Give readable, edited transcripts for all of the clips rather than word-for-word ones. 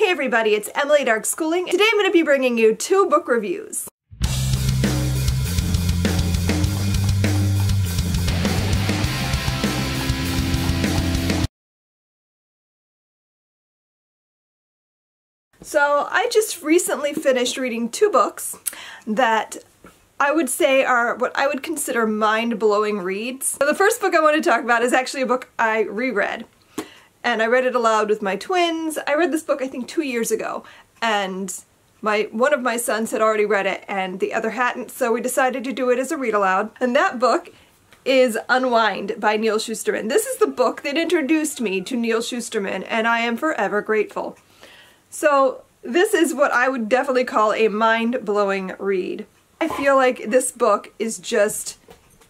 Hey everybody, it's Emily Dark Schooling. Today I'm going to be bringing you 2 book reviews. So I just recently finished reading 2 books that I would say are what I would consider mind-blowing reads. So the first book I want to talk about is actually a book I reread. And I read it aloud with my twins. I read this book I think 2 years ago, and one of my sons had already read it and the other hadn't, so we decided to do it as a read aloud. And that book is Unwind by Neal Shusterman. This is the book that introduced me to Neal Shusterman, and I am forever grateful. So this is what I would definitely call a mind-blowing read. I feel like this book is just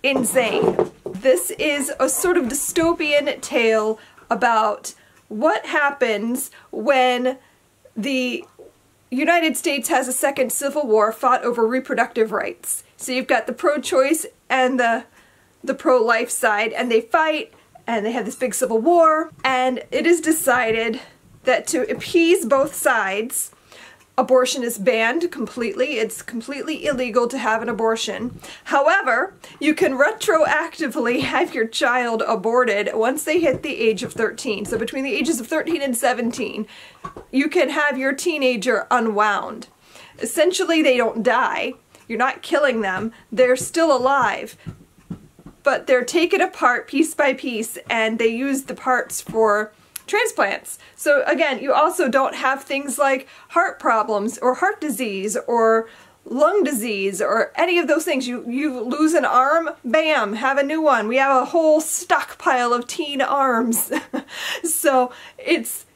insane. This is a sort of dystopian tale about what happens when the United States has a second civil war fought over reproductive rights. So you've got the pro-choice and the pro-life side, and they fight, and they have this big civil war, and it is decided that to appease both sides, abortion is banned completely. It's completely illegal to have an abortion. However, you can retroactively have your child aborted once they hit the age of 13. So between the ages of 13 and 17, you can have your teenager unwound. Essentially, they don't die. You're not killing them. They're still alive. But they're taken apart piece by piece, and they use the parts for transplants. So again, you also don't have things like heart problems or heart disease or lung disease or any of those things. You lose an arm, bam, have a new one. We have a whole stockpile of teen arms. So it's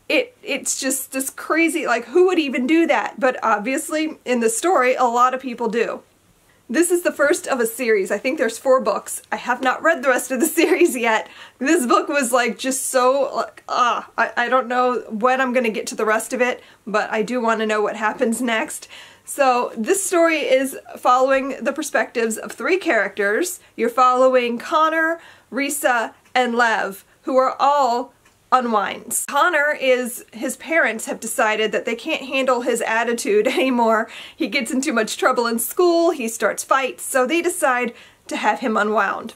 just this crazy, like, who would even do that? But obviously in the story a lot of people do. This is the first of a series. I think there's 4 books. I have not read the rest of the series yet. This book was like just so, like, I don't know when I'm gonna get to the rest of it, but I do want to know what happens next. So this story is following the perspectives of 3 characters. You're following Connor, Risa, and Lev, who are all unwinds. Connor his parents have decided that they can't handle his attitude anymore. He gets in too much trouble in school, he starts fights, so they decide to have him unwound.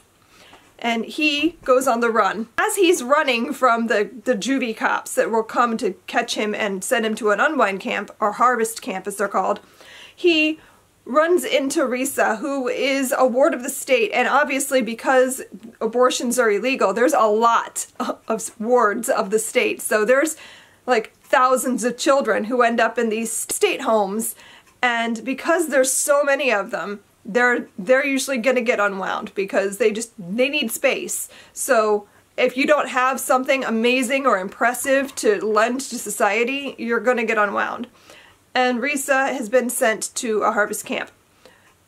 And he goes on the run. As he's running from the juvie cops that will come to catch him and send him to an unwind camp, or harvest camp as they're called, he runs into Risa, who is a ward of the state, and obviously because abortions are illegal, there's a lot of wards of the state. So there's like thousands of children who end up in these state homes, and because there's so many of them, they're usually gonna get unwound because they need space. So if you don't have something amazing or impressive to lend to society, you're gonna get unwound. And Risa has been sent to a harvest camp,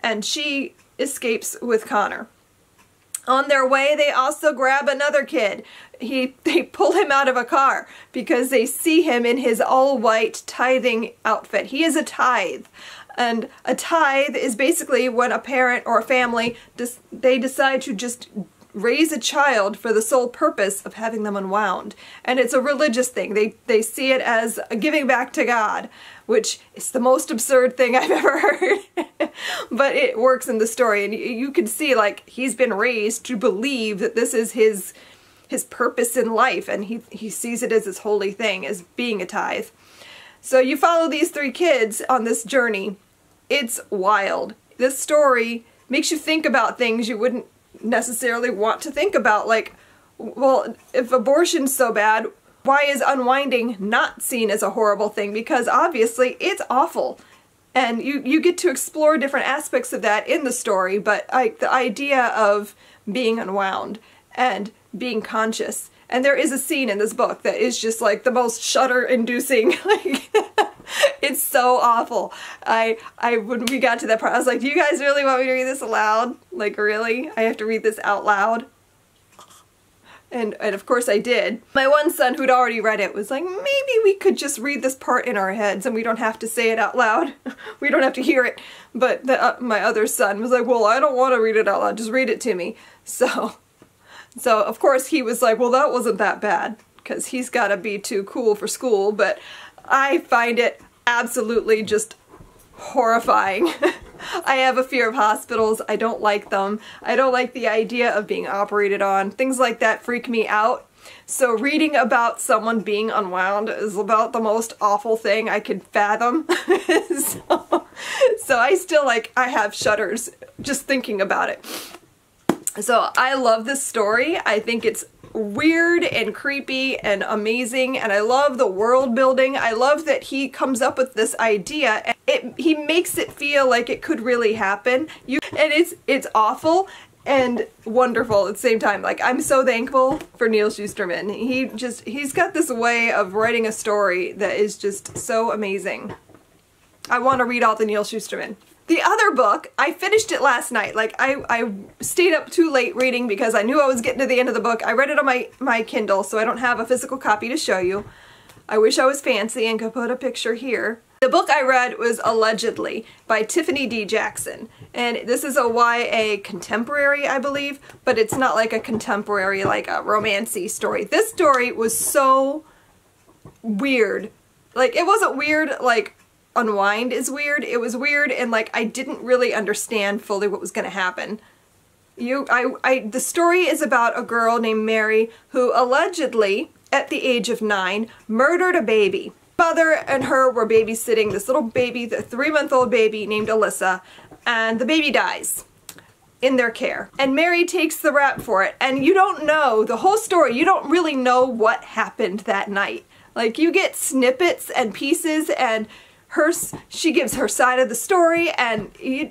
and she escapes with Connor. On their way, they also grab another kid. They pull him out of a car because they see him in his all-white tithing outfit. He is a tithe. And a tithe is basically when a parent or a family, they decide to just raise a child for the sole purpose of having them unwound. And it's a religious thing. They see it as a giving back to God, which is the most absurd thing I've ever heard. But it works in the story, and you can see, like, he's been raised to believe that this is his purpose in life, and he sees it as this holy thing, as being a tithe. So you follow these 3 kids on this journey. It's wild. This story makes you think about things you wouldn't necessarily want to think about, like, well, if abortion's so bad, why is unwinding not seen as a horrible thing? Because obviously it's awful, and you get to explore different aspects of that in the story, but the idea of being unwound and being conscious, and there is a scene in this book that is just like the most shudder-inducing, like, it's so awful. When we got to that part, I was like, do you guys really want me to read this aloud? Like, really? I have to read this out loud? And of course I did. My one son, who'd already read it, was like, maybe we could just read this part in our heads and we don't have to say it out loud. We don't have to hear it. But my other son was like, well, I don't want to read it out loud, just read it to me. So of course he was like, well, that wasn't that bad, because he's got to be too cool for school. But I find it absolutely just horrifying. I have a fear of hospitals. I don't like them. I don't like the idea of being operated on. Things like that freak me out. So reading about someone being unwound is about the most awful thing I could fathom. so I still I have shudders just thinking about it. So I love this story. I think it's weird and creepy and amazing, and I love the world building. I love that he comes up with this idea and he makes it feel like it could really happen. And it's awful and wonderful at the same time. Like, I'm so thankful for Neal Shusterman. He's got this way of writing a story that is just so amazing. I want to read all the Neal Shusterman. The other book, I finished it last night. Like, I stayed up too late reading because I knew I was getting to the end of the book. I read it on my Kindle, so I don't have a physical copy to show you. I wish I was fancy and could put a picture here. The book I read was Allegedly by Tiffany D. Jackson. And this is a YA contemporary, I believe, but it's not like a contemporary, like a romancy story. This story was so weird. Like, it wasn't weird like Unwind is weird. It was weird and like I didn't really understand fully what was going to happen. The story is about a girl named Mary who allegedly, at the age of 9, murdered a baby. Mother and her were babysitting this little baby, the 3-month-old baby named Alyssa, and the baby dies in their care. And Mary takes the rap for it, and you don't know the whole story. You don't really know what happened that night. Like, you get snippets and pieces, and she gives her side of the story, and you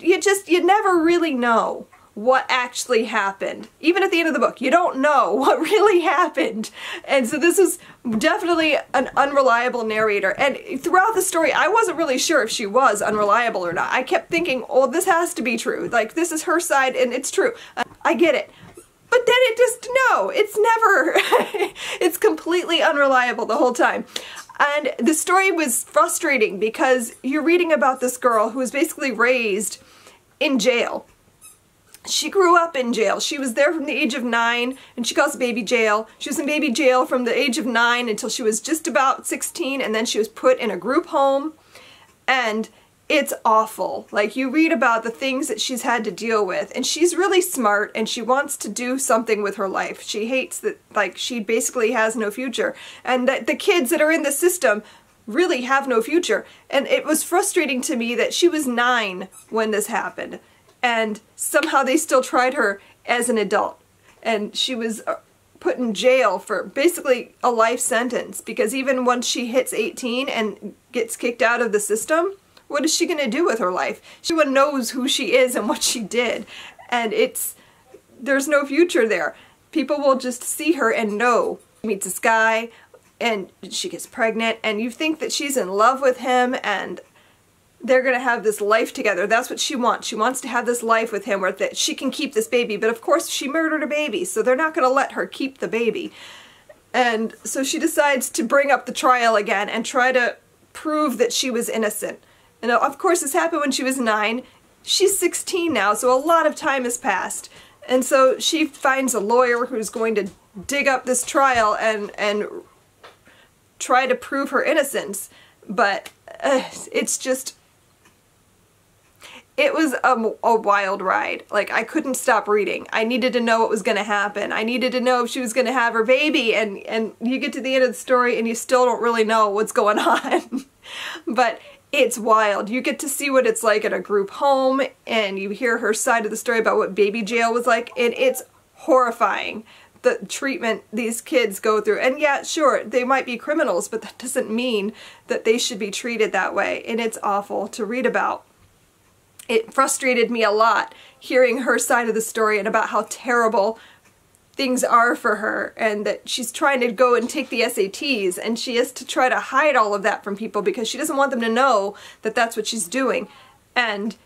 never really know what actually happened. Even at the end of the book, you don't know what really happened. And so this is definitely an unreliable narrator. And throughout the story, I wasn't really sure if she was unreliable or not. I kept thinking, oh, this has to be true. Like, this is her side, and it's true. I get it. But then it's never, it's completely unreliable the whole time. And the story was frustrating because you're reading about this girl who was basically raised in jail. She grew up in jail. She was there from the age of 9, and she calls it baby jail. She was in baby jail from the age of 9 until she was just about 16, and then she was put in a group home. And it's awful. Like, you read about the things that she's had to deal with, and she's really smart, and she wants to do something with her life. She hates that, like, she basically has no future, and that the kids that are in the system really have no future. And it was frustrating to me that she was 9 when this happened, and somehow they still tried her as an adult, and she was put in jail for basically a life sentence, because even once she hits 18 and gets kicked out of the system, what is she going to do with her life? Everyone knows who she is and what she did, and there's no future there. People will just see her and know. She meets this guy, and she gets pregnant, and you think that she's in love with him, and they're going to have this life together. That's what she wants. She wants to have this life with him where that she can keep this baby, but of course she murdered a baby, so they're not going to let her keep the baby. And so she decides to bring up the trial again and try to prove that she was innocent. And of course this happened when she was 9. She's 16 now, so a lot of time has passed. And so she finds a lawyer who's going to dig up this trial and try to prove her innocence. But it's just, it was a wild ride. Like, I couldn't stop reading. I needed to know what was going to happen. I needed to know if she was going to have her baby, and you get to the end of the story and you still don't really know what's going on. But it's wild. You get to see what it's like at a group home, and you hear her side of the story about what baby jail was like, and it's horrifying, the treatment these kids go through. And yeah, sure, they might be criminals, but that doesn't mean that they should be treated that way, and it's awful to read about. It frustrated me a lot hearing her side of the story and about how terrible things are for her, and that she's trying to go and take the SATs, and she has to try to hide all of that from people because she doesn't want them to know that that's what she's doing. And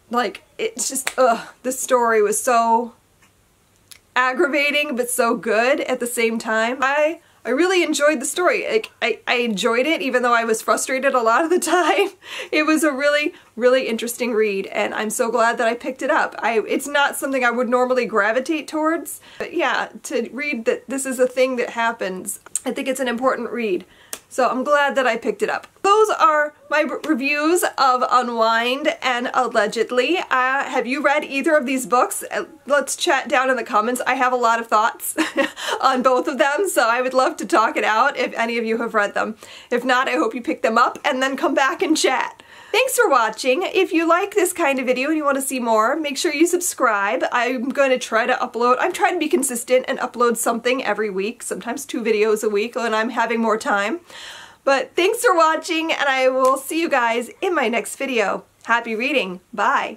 like, it's just, this story was so aggravating but so good at the same time. I really enjoyed the story. Like, I enjoyed it even though I was frustrated a lot of the time. It was a really, really interesting read, and I'm so glad that I picked it up. It's not something I would normally gravitate towards, but yeah, to read that this is a thing that happens, I think it's an important read. So I'm glad that I picked it up. Those are my reviews of Unwind and Allegedly. Have you read either of these books? Let's chat down in the comments. I have a lot of thoughts on both of them, so I would love to talk it out if any of you have read them. If not, I hope you pick them up and then come back and chat. Thanks for watching. If you like this kind of video and you want to see more, make sure you subscribe. I'm going to try to upload. I'm trying to be consistent and upload something every week, sometimes 2 videos a week when I'm having more time. But thanks for watching, and I will see you guys in my next video. Happy reading. Bye.